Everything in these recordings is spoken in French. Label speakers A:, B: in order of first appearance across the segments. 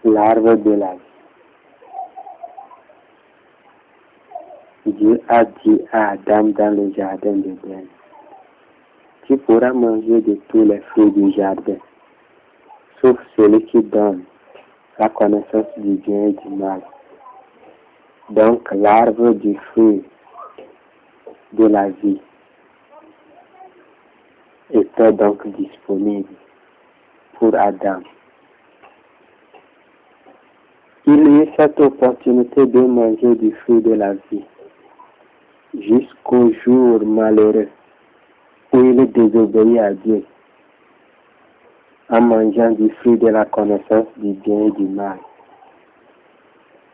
A: L'arbre de la vie. Dieu a dit à Adam dans le jardin d'Éden, tu pourras manger de tous les fruits du jardin, sauf celui qui donne la connaissance du bien et du mal. Donc l'arbre du fruit de la vie était donc disponible pour Adam. Il eut cette opportunité de manger du fruit de la vie jusqu'au jour malheureux où il désobéit à Dieu en mangeant du fruit de la connaissance du bien et du mal.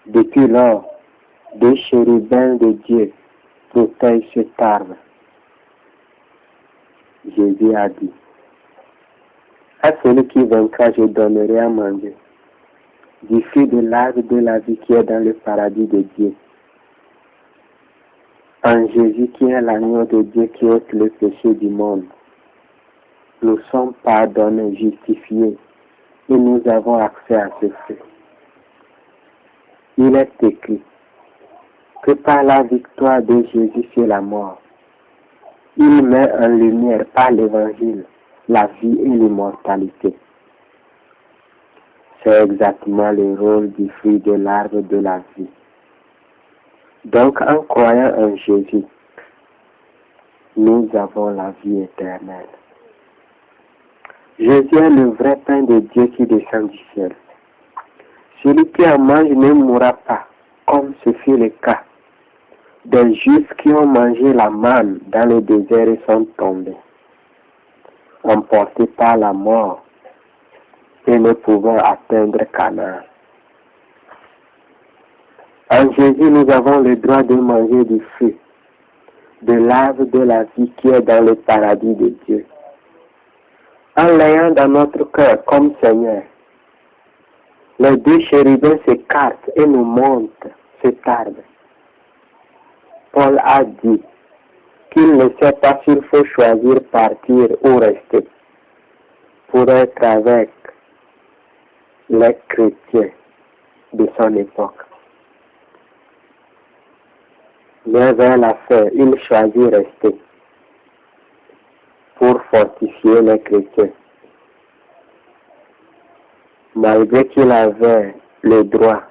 A: Depuis lors, deux chérubins de Dieu protègent cet arbre. Jésus a dit, à celui qui vaincra, je donnerai à manger du fruit de l'arbre de la vie qui est dans le paradis de Dieu. En Jésus qui est l'agneau de Dieu qui ôte le péché du monde, nous sommes pardonnés, justifiés, et nous avons accès à ce fruit. Il est écrit que par la victoire de Jésus sur la mort, il met en lumière par l'évangile la vie et l'immortalité. C'est exactement le rôle du fruit de l'arbre de la vie. Donc, en croyant en Jésus, nous avons la vie éternelle. Jésus est le vrai pain de Dieu qui descend du ciel. Celui qui en mange ne mourra pas, comme ce fut le cas des Juifs qui ont mangé la manne dans le désert et sont tombés, emportés par la mort et ne pouvant atteindre Canaan. En Jésus, nous avons le droit de manger du fruit de l'arbre de la vie qui est dans le paradis de Dieu. En l'ayant dans notre cœur comme Seigneur, les deux chérubins s'écartent et nous montrent cet arbre. Paul a dit qu'il ne sait pas s'il faut choisir partir ou rester pour être avec les chrétiens de son époque. Mais vers la fin, il choisit rester pour fortifier les chrétiens. Malgré qu'il avait le droit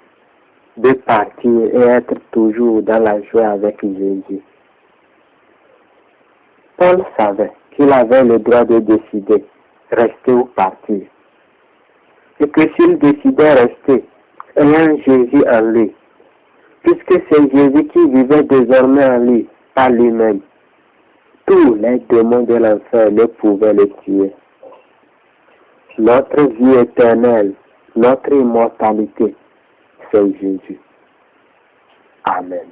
A: de partir et être toujours dans la joie avec Jésus. Paul savait qu'il avait le droit de décider, rester ou partir. Et que s'il décidait rester, ayant Jésus en lui, puisque c'est Jésus qui vivait désormais en lui, par lui-même, tous les démons de l'enfer ne pouvaient le tuer. Notre vie éternelle, notre immortalité, c'est Jésus. Amen.